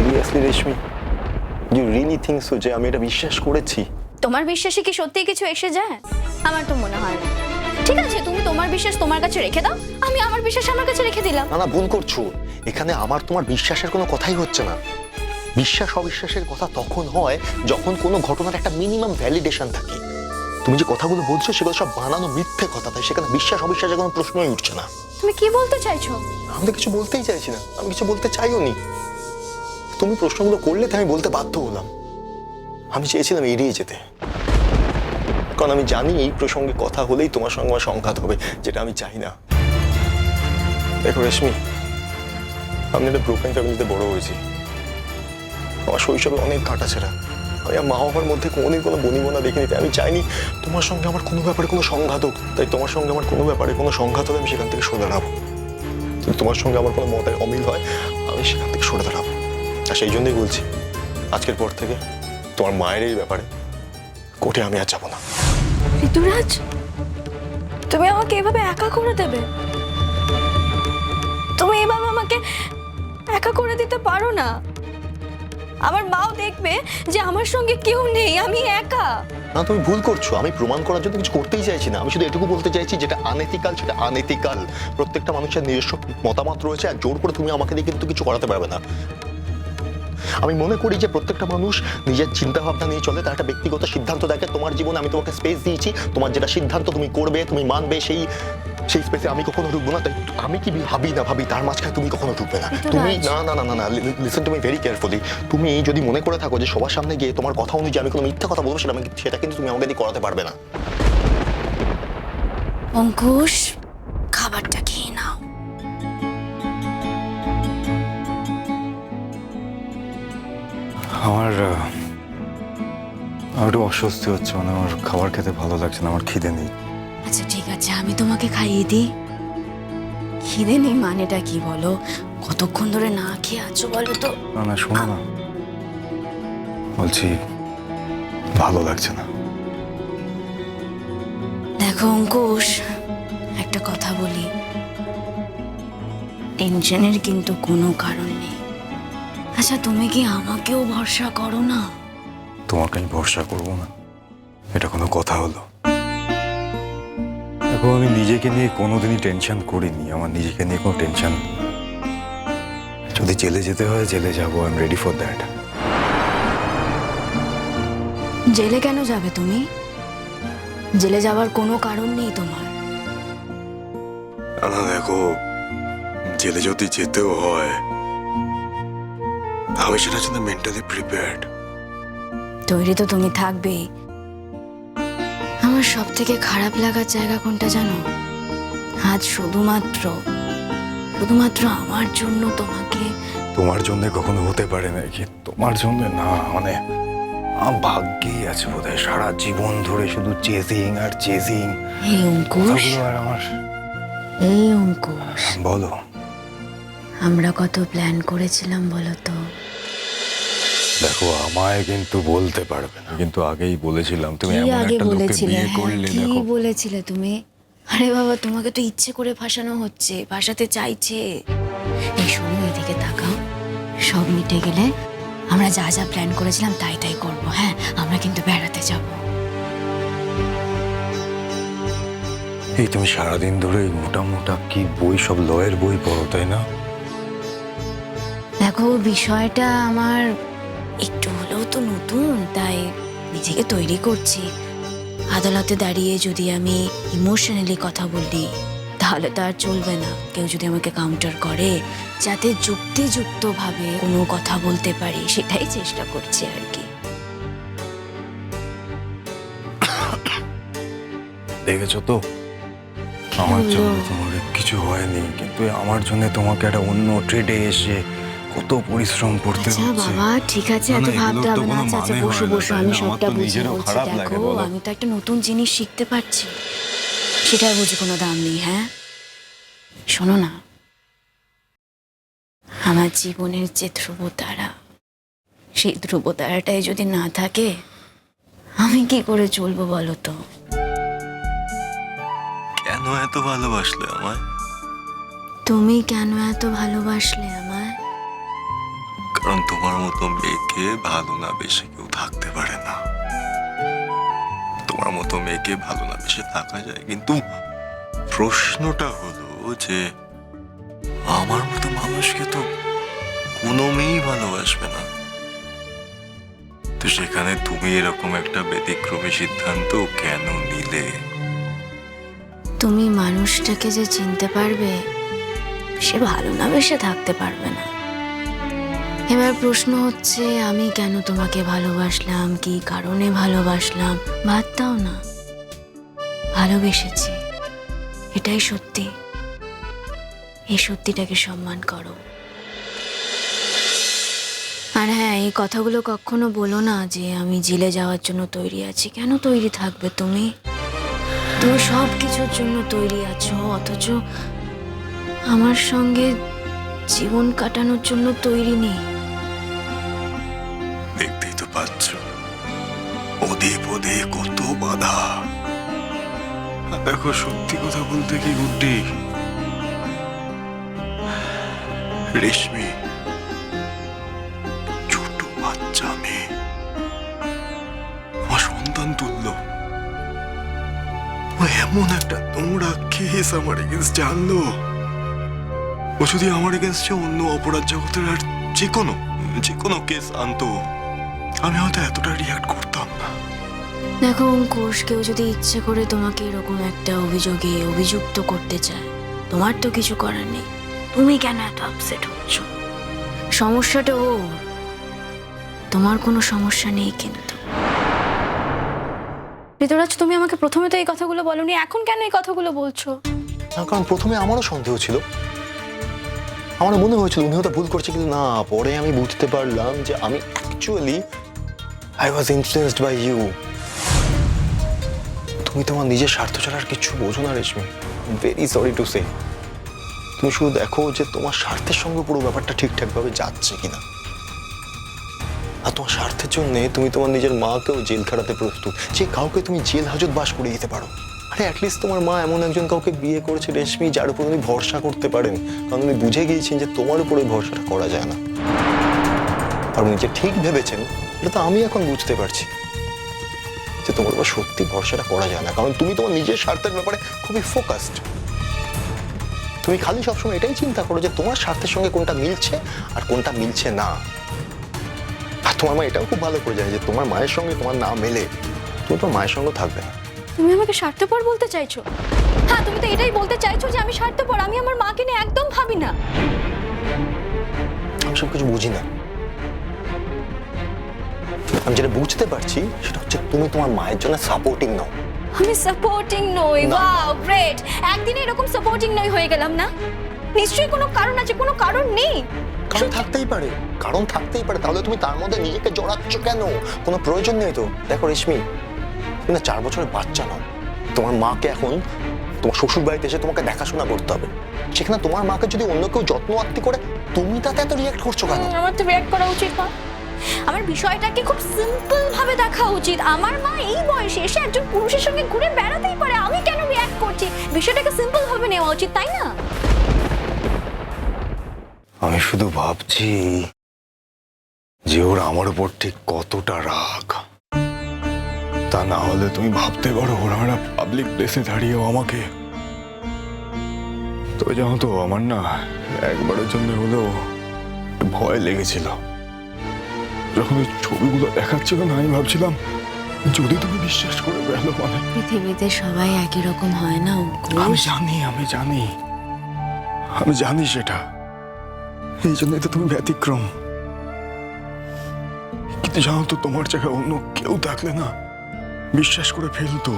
Seriously Reshmi, you really think so যে আমি এটা বিশ্বাস করেছি? তোমার বিশ্বাসে কি সত্যি কিছু এসে যায়? আমার তো মনে হয় না। ঠিক আছে, তুমি তোমার বিশ্বাস তোমার কাছে রেখে দাও, আমি আমার বিশ্বাস আমার কাছে রেখে দিলাম। না না, ভুল করছো। এখানে আমার তোমার বিশ্বাসের কোনো কথাই হচ্ছে না। বিশ্বাস অবিশ্বাসের কথা তখন হয় যখন কোনো ঘটনার একটা মিনিমাম ভ্যালিডেশন থাকে। তুমি যে কথাগুলো বলছো সেগুলো সব বানানো মিথ্যে কথা, তাই সেখানে বিশ্বাস অবিশ্বাসের কোনো প্রশ্নই উঠছে না। তুমি কি বলতে চাইছো? আমি তো কিছু বলতেই চাইছি না, আমি কিছু বলতে চাইও নি। তুমি প্রশ্নগুলো করলে তাই আমি বলতে বাধ্য হলাম। আমি চেয়েছিলাম এড়িয়ে যেতে, কারণ আমি জানি এই প্রসঙ্গে কথা হলেই তোমার সঙ্গে আমার সংঘাত হবে, যেটা আমি চাই না। দেখো রেশমি, আমি একটা ব্রোকেন ফ্যামিলিতে বড় হয়েছি। আমার শৈশবে অনেক কাটাছেঁড়া। আমি আমার মা বাবার মধ্যে কোনোদিন কোনো বনিবনা দেখিনি, তাই আমি চাইনি তোমার সঙ্গে আমার কোনো ব্যাপারে কোনো সংঘাত হোক। তাই তোমার সঙ্গে আমার কোনো ব্যাপারে কোনো সংঘাত হলে আমি সেখান থেকে সরে দাঁড়াবো। যদি তোমার সঙ্গে আমার কোনো মতের অমিল হয়, আমি সেখান থেকে সরে দাঁড়াবো। আর সেই জন্যই বলছি, আজকের পর থেকে তোমার মায়ের এই ব্যাপারে কোর্টে আমি আর যাবো না। ঋতুরাজ, তুমি আমাকে এভাবে একা করে দেবে? তুমি এভাবে আমাকে একা করে দিতে পারো না। আমার মাও দেখবে যে আমার সঙ্গে কেউ নেই, আমি একা। না, তুমি ভুল করছো। আমি প্রমাণ করার জন্য কিছু করতেই চাইছি না। আমি শুধু এটুকু বলতে চাইছি, যেটা আনএথিক্যাল সেটা আনএথিক্যাল। প্রত্যেকটা মানুষের নিজস্ব মতামত রয়েছে, আর জোর করে তুমি আমাকে দিয়ে কিন্তু কিছু করাতে পারবে না। আমি মনে করি যে প্রত্যেকটা মানুষ নিজের চিন্তা ভাবনা নিয়ে চলে, তার একটা ব্যক্তিগত সিদ্ধান্ত দেখে। তোমার জীবনে আমি তোমাকে স্পেস দিয়েছি, তোমার যেটা সিদ্ধান্ত তুমি করবে, তুমি মানবে, সেই স্পেসে আমি কখনো ঢুকবো না। তাই আমি কি ভাবি না ভাবি তার মাঝখানে তুমি কখনো ঢুকবে না। তুমি না না না না না, listen to me very carefully. তুমি যদি মনে করে থাকো যে সবার সামনে গিয়ে তোমার কথা অনুযায়ী আমি কোনো মিথ্যা কথা বলবো, সেটা কিন্তু তুমি আমাকে দিয়ে করাতে পারবে না। অঙ্কুশ, খাবারটা খেয়ে নাও। আমার একটু অস্বস্তি হচ্ছে, মানে আমার খাবার খেতে ভালো লাগছে না, আমার খিদে নেই। আচ্ছা ঠিক আছে, আমি তোমাকে খাইয়ে দিই। খিদে নেই মানেটা কি বলো? কতক্ষণ ধরে না খেয়ে আছো বলো তো? না না, শোনো না, বলছি ভালো লাগছে না। দেখো অঙ্কুশ, একটা কথা বলি, টেনশনের কিন্তু কোনো কারণ নেই। আচ্ছা তুমি কি আমাকেও ভরসা করো না? তোমাকে আমি ভরসা করবো না, এটা কোনো কথা হলো? দেখো, আমি নিজেকে নিয়ে কোনোদিনই টেনশন করিনি। আমার নিজেকে নিয়ে কোনো টেনশন, যদি জেলে যেতে হয় জেলে যাবো, I am ready for that. জেলে কেন যাবে তুমি? জেলে যাওয়ার কোনো কারণ নেই তোমার। না দেখো, জেলে যদি যেতেও হয় আমি সেটার জন্য মেন্টালি প্রিপেয়ার্ড। তৈরি তো তুমি থাকবেই। আমার সব থেকে খারাপ লাগার জায়গা কোনটা জানো? আজ শুধুমাত্র আমার জন্য তোমাকে। তোমার জন্য কখনো হতে পারে না কি? তোমার জন্য না, মানে আমার ভাগ্যেই আছে বোধহয় সারা জীবন ধরে শুধু চেজিং আর চেজিং। এই অঙ্কুশ, আর আমার এই অঙ্কুশ, বলো, আমরা কত প্ল্যান করেছিলাম বলো তো? দেখো আমায় কিন্তু বলতে পারবে না, কিন্তু আগেই বলেছিলাম তুমি কি এমন আগে একটা লোককে বলেছিলে? বিয়ে হ্যাঁ, করলে। কি দেখো বলেছিলে তুমি? আরে বাবা, তোমাকে তো ইচ্ছে করে ফাঁসানো হচ্ছে, ফাঁসাতে চাইছে। এই শোনো, এদিকে তাকাও। সব মিটে গেলে আমরা যা যা প্ল্যান করেছিলাম তাই তাই করবো। হ্যাঁ, আমরা কিন্তু বেড়াতে যাব। এই তুমি সারাদিন ধরে এই মোটা মোটা কি বই, সব লয়ের বই পড়ো তাই না? দেখো, বিষয়টা আমার একটু হলেও তো নতুন, তাই নিজেকে তৈরি করছি। আদালতে দাঁড়িয়ে যদি আমি ইমোশনালি কথা বলি তাহলে তো আর চলবে না। কেউ যদি আমাকে কাউন্টার করে, যাতে যুক্তিযুক্তভাবে কোনো কথা বলতে পারি, সেটাই চেষ্টা করছি আর কি। দেখেছো তো, আমার জন্য তোমার কিছু হয়নি, কিন্তু আমার জন্য তোমাকে একটা অন্য ট্রেডে এসে কত পরিশ্রম করতে আচ্ছা হচ্ছে। বাবা, ঠিক আছে, না, এত না, ভাবতে এগুলোর তো হবে না। কোনো আচ্ছা মানে বসো হয় না, বসো, তাই আমি না? আমার সবটা তো বুঝিয়ে নিজেরও বলছি। খারাপ লাগে, দেখো, বলো। আমি তো একটা নতুন জিনিস শিখতে পারছি, সেটার বুঝি কোনো দাম নেই? হ্যাঁ শোনো না, আমার জীবনের যে ধ্রুবতারা, সেই ধ্রুবতারাটাই যদি না থাকে, আমি কি করে চলবো বলো তো? কেন এত ভালোবাসলে আমায়? তুমি কেন এত ভালোবাসলে আমায়? কারণ তোমার মতো মেয়েকে ভালো না বেশে কেউ থাকতে পারে না। তোমার মতো মেয়েকে ভালো না বেশে থাকা যায়, কিন্তু প্রশ্নটা হলো যে আমার মতো মানুষকে তো কোনো মেয়েই ভালোবাসবে না। তো সেখানে তুমি এরকম একটা ব্যতিক্রমী সিদ্ধান্ত কেন নিলে? তুমি মানুষটাকে যে চিনতে পারবে সে ভালো না বেশে থাকতে পারবে না। এবার প্রশ্ন হচ্ছে আমি কেন তোমাকে ভালোবাসলাম, কি কারণে ভালোবাসলাম। বাদ দাও না, ভালোবেসেছি, এটাই সত্যি। এই সত্যিটাকে সম্মান করো। আর হ্যাঁ, এই কথাগুলো কখনো বলো না যে আমি জেলে যাওয়ার জন্য তৈরি আছি। কেন তৈরি থাকবে তুমি? তুমি সব কিছুর জন্য তৈরি আছো, অথচ আমার সঙ্গে জীবন কাটানোর জন্য তৈরি নেই। দেখতেই তো পাচ্ছ পদে পদে কত বাধা। আর দেখো, সত্যি কথা বলতে কি গুড্ডি, রেশমি ছোট বাচ্চা মেয়ে, আমার সন্তান তুল্য, ও এমন একটা তোমরা কেস আমার এগেনস্টে আনলো। ও যদি আমার এগেনস্টে অন্য অপরাধ জগতের আর যে কোনো কেস আনতো, আমি হয়তো এতটা রিয়াক্ট করতাম না। দেখো অঙ্কুশ, কেউ যদি ইচ্ছে করে তোমাকে এরকম একটা অভিযোগে অভিযুক্ত করতে চায়, তোমার তো কিছু করার নেই। তুমি কেন এত আপসেট হচ্ছ? সমস্যাটা ওর, তোমার কোনো সমস্যা নেই। কিন্তু ঋতুরাজ, তুমি আমাকে প্রথমে তো এই কথাগুলো বলোনি, এখন কেন এই কথাগুলো বলছো? না, কারণ প্রথমে আমারও সন্দেহ ছিল। আমার মনে হয়েছিল উনি হয়তো ভুল করছে, কিন্তু না, পরে আমি বুঝতে পারলাম যে আমি actually I was influenced by you. তুমি তোমার নিজের স্বার্থ ছাড়া আর কিছু বোঝো না Reshmi. Very sorry to say. তুমি শুধু দেখো যে তোমার স্বার্থের সঙ্গে পুরো ব্যাপারটা ঠিকঠাকভাবে যাচ্ছে কিনা। আর তোমার স্বার্থের জন্য তুমি তোমার নিজের মাকেও জেল খাটাতে প্রস্তুত, যে কাউকে তুমি জেল হাজত বাস করে দিতে পারো। আরে অ্যাটলিস্ট তোমার মা এমন একজন কাউকে বিয়ে করেছে রেশমি, যার উপর তুমি ভরসা করতে পারেন, কারণ উনি বুঝে গিয়েছেন যে তোমার উপরে ভরসাটা করা যায় না। আর উনি যে ঠিক ভেবেছেন এটা তো আমি এখন বুঝতে পারছি, যে তোমার উপর সত্যি ভরসাটা করা যায় না, কারণ তুমি তোমার নিজের স্বার্থের ব্যাপারে খুবই ফোকাসড। তুমি খালি সবসময় এটাই চিন্তা করো যে তোমার স্বার্থের সঙ্গে কোনটা মিলছে আর কোনটা মিলছে না। আর তোমার মা এটাও খুব ভালো করে জানে যে তোমার মায়ের সঙ্গে তোমার না মেলে তুমি তোমার মায়ের সঙ্গে থাকবে না। তুমি আমাকে স্বার্থপর বলতে চাইছো? হ্যাঁ, তুমি তো এটাই বলতে চাইছো যে আমি স্বার্থপর। আমি আমার মাকে নিয়ে একদম ভাবি না। আমি সব কিছু বুঝি না। আমি যেটা বুঝতে পারছি সেটা হচ্ছে তুমি তোমার মায়ের জন্য সাপোর্টিং নও। আমি সাপোর্টিং নই? না। Wow, great. একদিনে এরকম সাপোর্টিং নই হয়ে গেলাম না? নিশ্চয়ই কোনো কারণ আছে। কোনো কারণ নেই? কারণ থাকতেই পারে, কারণ থাকতেই পারে। তাহলে তুমি তার মধ্যে নিজেকে জড়াচ্ছ কেন? কোনো প্রয়োজন নেই তো। দেখো রেশমি, তুমি না 4 বছরের বাচ্চা নও। তোমার মাকে এখন তোমার শ্বশুর বাড়িতে এসে তোমাকে দেখাশোনা করতে হবে। সেখানে তোমার মাকে যদি অন্য কেউ যত্ন আত্তি করে, তুমি তাতে এত রিয়াক্ট করছো কেন? আমার তো রিঅ্যাক্ট করা উচিত না। আমার বিষয়টাকে খুব সিম্পল ভাবে দেখা উচিত। আমার মা এই বয়সে এসে একজন পুরুষের সঙ্গে ঘুরে বেড়াতেই পারে, আমি কেন রিঅ্যাক্ট করছি? বিষয়টাকে সিম্পল ভাবে নেওয়া উচিত, তাই না? আমি শুধু ভাবছি যে ওর আমার উপর ঠিক কতটা রাগ। তা না হলে তুমি ভাবতে পারো ওরা একটা পাবলিক প্লেসে দাঁড়িয়েও আমাকে। তবে জানো তো, আমার না একবারের জন্য হলেও একটু ভয় লেগেছিল। যখন ওই ছবিগুলো দেখাচ্ছিল না, আমি ভাবছিলাম যদি তুমি বিশ্বাস করে বেড়ালো, মানে পৃথিবীতে সবাই একই রকম হয় না অঙ্কুশ। আমি জানি সেটা। এই জন্যই তো তুমি ব্যতিক্রম। কিন্তু জানো তো, তোমার জায়গায় অন্য কেউ থাকলে না বিশ্বাস করে ফেলতো।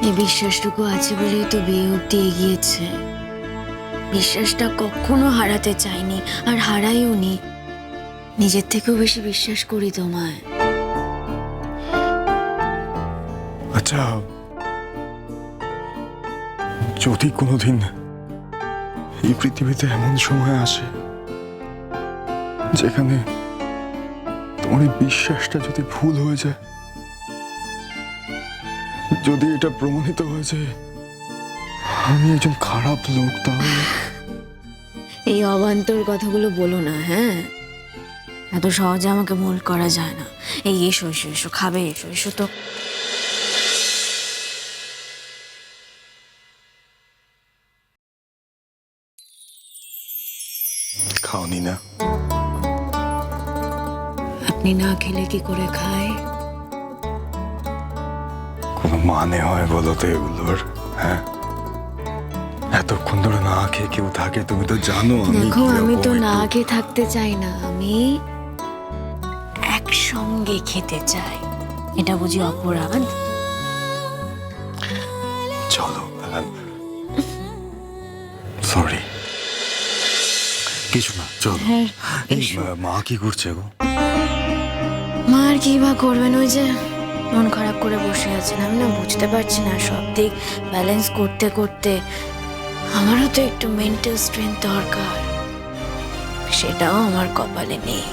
এই বিশ্বাসটুকু আছে বলেই তো বিয়ে অব্দি এগিয়েছে। বিশ্বাসটা কখনো হারাতে চাইনি, আর হারাইও নি। নিজের থেকেও বেশি বিশ্বাস করি তোমায়। আচ্ছা, যদি কোনোদিন এই পৃথিবীতে এমন সময় আসে যেখানে তোমার এই বিশ্বাসটা যদি ভুল হয়ে যায়, যদি এটা প্রমাণিত হয় যে আমি একজন খারাপ লোক, তাহলে এই অবান্তর কথাগুলো বলো না। হ্যাঁ, এত সহজে আমাকে মোল্ড করা যায় না। এই এসো এসো এসো, খাবে, এসো এসো তো। খাওনি না? আপনি না খেলে কি করে খায়? কোনো মানে হয় বলো তো এগুলোর? হ্যাঁ, এতক্ষণ ধরে না খেয়ে কেউ থাকে? তুমি তো জানো দেখো, আমি তো না খেয়ে থাকতে চাই না, আমি একসঙ্গে খেতে চাই। এটা বুঝি অপরাধ? চলো। সরি, কিছু না, চলো। হ্যাঁ, এই, এসো। মা কি করছে গো? মা আর কি বা করবেন, ওই যে মন খারাপ করে বসে আছেন। আমি না বুঝতে পারছি না, সব দিক ব্যালেন্স করতে করতে আমারও তো একটু মেন্টাল স্ট্রেংথ দরকার, সেটাও আমার কপালে নেই।